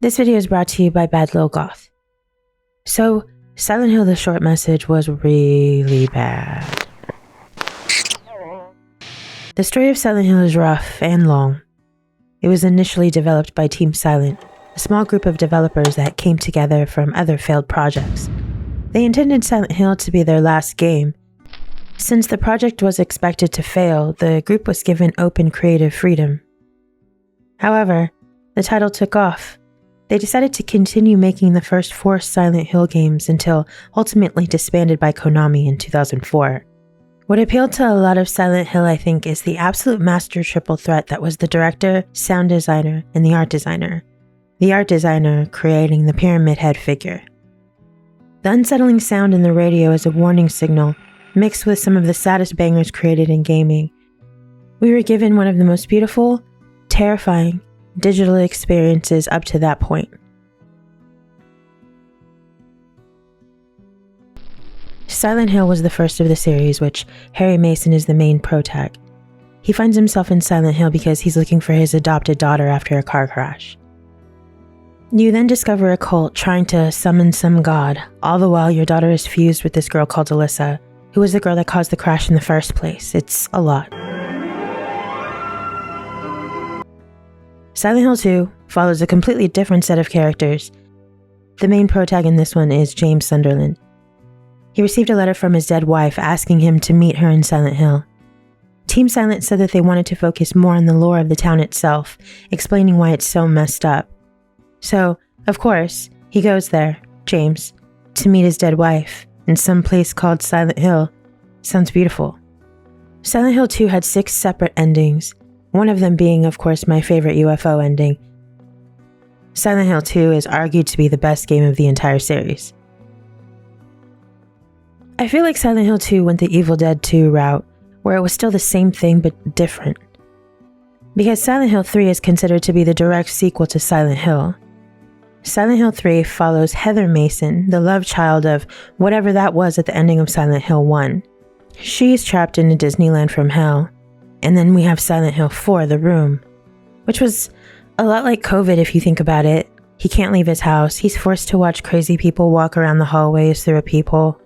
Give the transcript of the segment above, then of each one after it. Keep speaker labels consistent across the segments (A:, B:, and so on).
A: This video is brought to you by Bad Lil Goth. So, Silent Hill: The Short Message was really bad. The story of Silent Hill is rough and long. It was initially developed by Team Silent, a small group of developers that came together from other failed projects. They intended Silent Hill to be their last game. Since the project was expected to fail, the group was given open creative freedom. However, the title took off. They decided to continue making the first 4 Silent Hill games until ultimately disbanded by Konami in 2004. What appealed to a lot of Silent Hill, I think, is the absolute master triple threat that was the director, sound designer, and the art designer. The art designer creating the pyramid head figure. The unsettling sound in the radio is a warning signal, mixed with some of the saddest bangers created in gaming. We were given one of the most beautiful, terrifying, digital experiences up to that point. Silent Hill was the first of the series, which Harry Mason is the main protag. He finds himself in Silent Hill because he's looking for his adopted daughter after a car crash. You then discover a cult trying to summon some god, all the while your daughter is fused with this girl called Alyssa, who was the girl that caused the crash in the first place. It's a lot. Silent Hill 2 follows a completely different set of characters. The main protag in this one is James Sunderland. He received a letter from his dead wife asking him to meet her in Silent Hill. Team Silent said that they wanted to focus more on the lore of the town itself, explaining why it's so messed up. So, of course, he goes there, James, to meet his dead wife in some place called Silent Hill. Sounds beautiful. Silent Hill 2 had 6 separate endings. One of them being, of course, my favorite UFO ending. Silent Hill 2 is argued to be the best game of the entire series. I feel like Silent Hill 2 went the Evil Dead 2 route, where it was still the same thing but different. Because Silent Hill 3 is considered to be the direct sequel to Silent Hill. Silent Hill 3 follows Heather Mason, the love child of whatever that was at the ending of Silent Hill 1. She's trapped in a Disneyland from hell. And then we have Silent Hill 4, The Room, which was a lot like COVID if you think about it. He can't leave his house. He's forced to watch crazy people walk around the hallways through a peephole.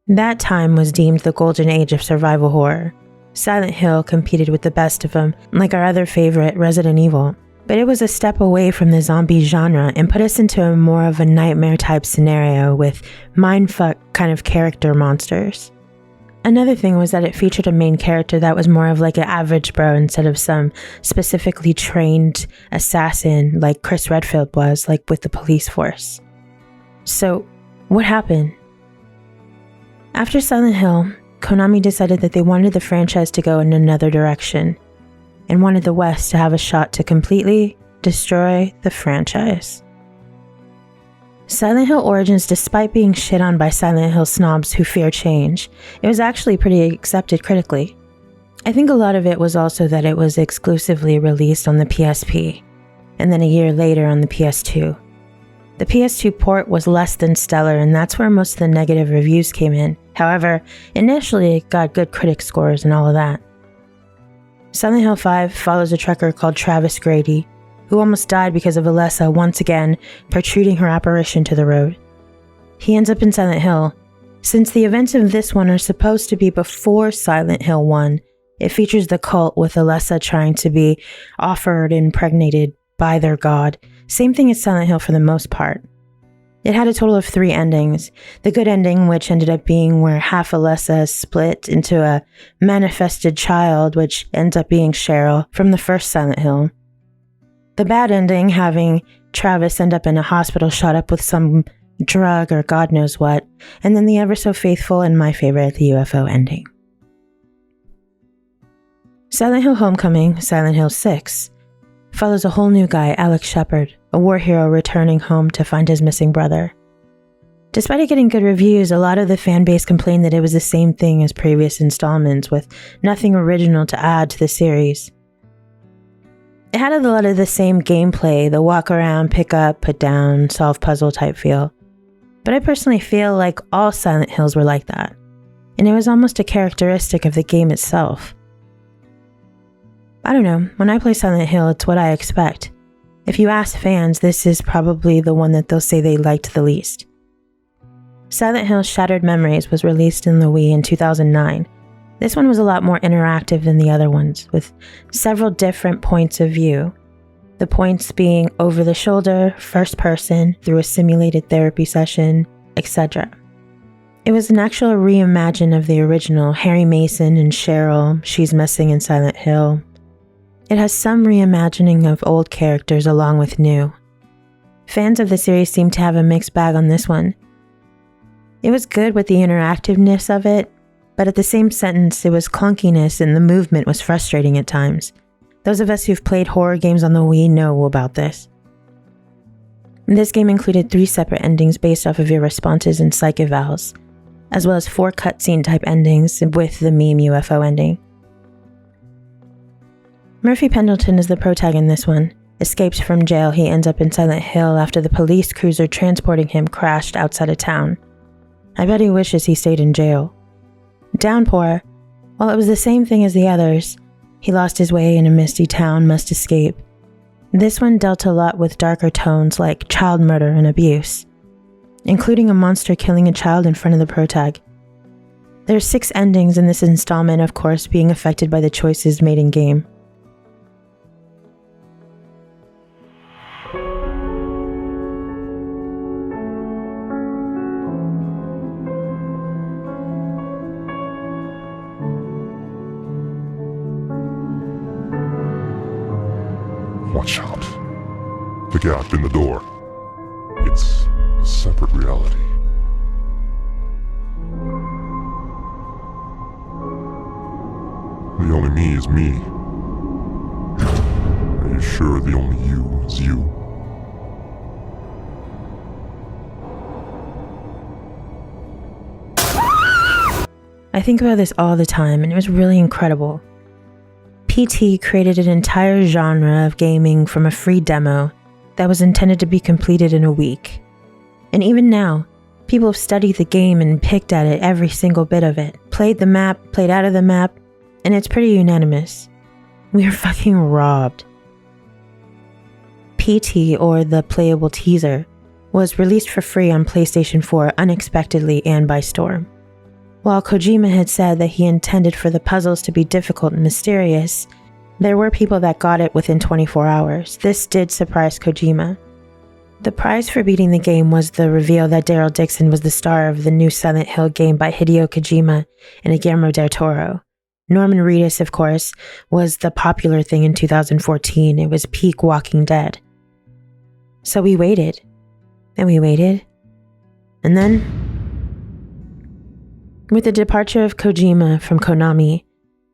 A: That time was deemed the golden age of survival horror. Silent Hill competed with the best of them, like our other favorite, Resident Evil. But it was a step away from the zombie genre and put us into more of a nightmare type scenario with mindfuck kind of character monsters. Another thing was that it featured a main character that was more of like an average bro instead of some specifically trained assassin like Chris Redfield was, like with the police force. So, what happened? After Silent Hill, Konami decided that they wanted the franchise to go in another direction and wanted the West to have a shot to completely destroy the franchise. Silent Hill Origins, despite being shit on by Silent Hill snobs who fear change, it was actually pretty accepted critically. I think a lot of it was also that it was exclusively released on the PSP, and then a year later on the PS2. The PS2 port was less than stellar, and that's where most of the negative reviews came in. However, initially it got good critic scores and all of that. Silent Hill 5 follows a trucker called Travis Grady, who almost died because of Alyssa once again protruding her apparition to the road. He ends up in Silent Hill. Since the events of this one are supposed to be before Silent Hill 1, it features the cult with Alyssa trying to be offered and impregnated by their god. Same thing as Silent Hill for the most part. It had a total of 3 endings. The good ending, which ended up being where half Alyssa is split into a manifested child, which ends up being Cheryl from the first Silent Hill. The bad ending, having Travis end up in a hospital shot up with some drug or God knows what, and then the ever so faithful and my favorite, the UFO ending. Silent Hill Homecoming, Silent Hill 6, follows a whole new guy, Alex Shepard, a war hero returning home to find his missing brother. Despite it getting good reviews, a lot of the fan base complained that it was the same thing as previous installments, with nothing original to add to the series. It had a lot of the same gameplay, the walk around, pick up, put down, solve puzzle type feel. But I personally feel like all Silent Hills were like that, and it was almost a characteristic of the game itself. I don't know, when I play Silent Hill, it's what I expect. If you ask fans, this is probably the one that they'll say they liked the least. Silent Hill Shattered Memories was released in the Wii in 2009. This one was a lot more interactive than the other ones, with several different points of view. The points being over the shoulder, first person, through a simulated therapy session, etc. It was an actual reimagine of the original Harry Mason and Cheryl, She's Missing in Silent Hill. It has some reimagining of old characters along with new. Fans of the series seem to have a mixed bag on this one. It was good with the interactiveness of it, but at the same sentence, it was clunkiness and the movement was frustrating at times. Those of us who've played horror games on the Wii know about this. This game included 3 separate endings based off of your responses and psych evals, as well as 4 cutscene type endings with the meme UFO ending. Murphy Pendleton is the protagonist in this one. Escapes from jail, he ends up in Silent Hill after the police cruiser transporting him crashed outside of town. I bet he wishes he stayed in jail. Downpour, while it was the same thing as the others, he lost his way in a misty town, must escape. This one dealt a lot with darker tones like child murder and abuse, including a monster killing a child in front of the protag. There are 6 endings in this installment, of course, being affected by the choices made in game.
B: Watch out. The gap in the door. It's a separate reality. The only me is me. Are you sure the only you is you?
A: I think about this all the time, and it was really incredible. PT created an entire genre of gaming from a free demo that was intended to be completed in a week. And even now, people have studied the game and picked at it every single bit of it, played the map, played out of the map, and it's pretty unanimous. We are fucking robbed. PT, or the playable teaser, was released for free on PlayStation 4 unexpectedly and by storm. While Kojima had said that he intended for the puzzles to be difficult and mysterious, there were people that got it within 24 hours. This did surprise Kojima. The prize for beating the game was the reveal that Daryl Dixon was the star of the new Silent Hill game by Hideo Kojima and Guillermo del Toro. Norman Reedus, of course, was the popular thing in 2014. It was peak Walking Dead. So we waited, and we waited, and then, with the departure of Kojima from Konami,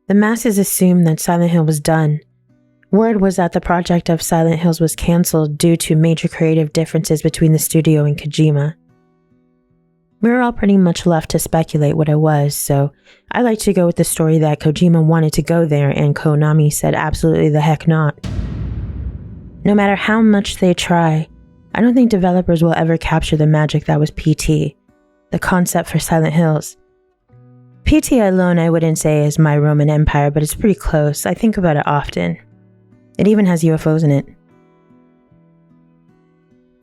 A: the masses assumed that Silent Hill was done. Word was that the project of Silent Hills was cancelled due to major creative differences between the studio and Kojima. We were all pretty much left to speculate what it was, so I like to go with the story that Kojima wanted to go there and Konami said absolutely the heck not. No matter how much they try, I don't think developers will ever capture the magic that was PT, the concept for Silent Hills. PT alone I wouldn't say is my Roman Empire, but it's pretty close. I think about it often. It even has UFOs in it.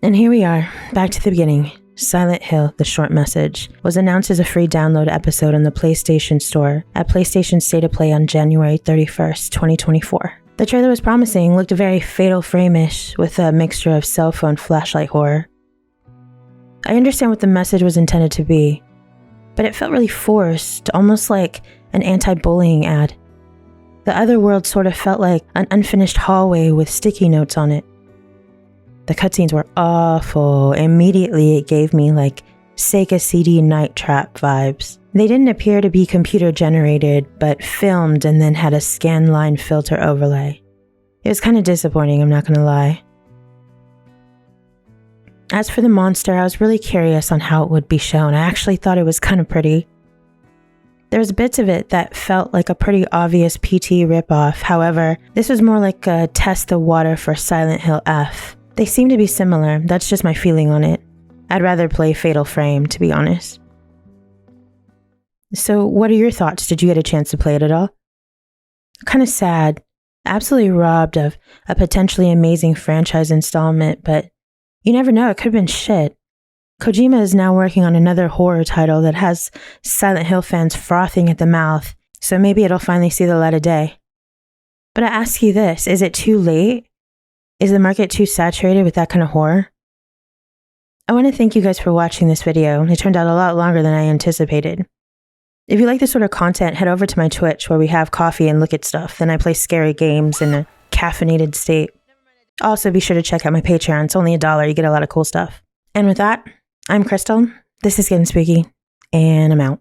A: And here we are, back to the beginning. Silent Hill, The Short Message, was announced as a free download episode on the PlayStation Store at PlayStation State of Play on January 31st, 2024. The trailer was promising, looked very Fatal Frame-ish, with a mixture of cell phone flashlight horror. I understand what the message was intended to be, but it felt really forced, almost like an anti-bullying ad. The other world sort of felt like an unfinished hallway with sticky notes on it. The cutscenes were awful. Immediately it gave me like Sega CD Night Trap vibes. They didn't appear to be computer generated, but filmed and then had a scanline filter overlay. It was kind of disappointing, I'm not gonna lie. As for the monster, I was really curious on how it would be shown. I actually thought it was kind of pretty. There was bits of it that felt like a pretty obvious PT ripoff. However, this was more like a test the water for Silent Hill F. They seem to be similar, that's just my feeling on it. I'd rather play Fatal Frame, to be honest. So what are your thoughts? Did you get a chance to play it at all? Kind of sad. Absolutely robbed of a potentially amazing franchise installment, but you never know, it could have been shit. Kojima is now working on another horror title that has Silent Hill fans frothing at the mouth, so maybe it'll finally see the light of day. But I ask you this, is it too late? Is the market too saturated with that kind of horror? I want to thank you guys for watching this video. It turned out a lot longer than I anticipated. If you like this sort of content, head over to my Twitch where we have coffee and look at stuff. Then I play scary games in a caffeinated state. Also, be sure to check out my Patreon. It's only $1. You get a lot of cool stuff. And with that, I'm Crystal. This is Getting Spooky, and I'm out.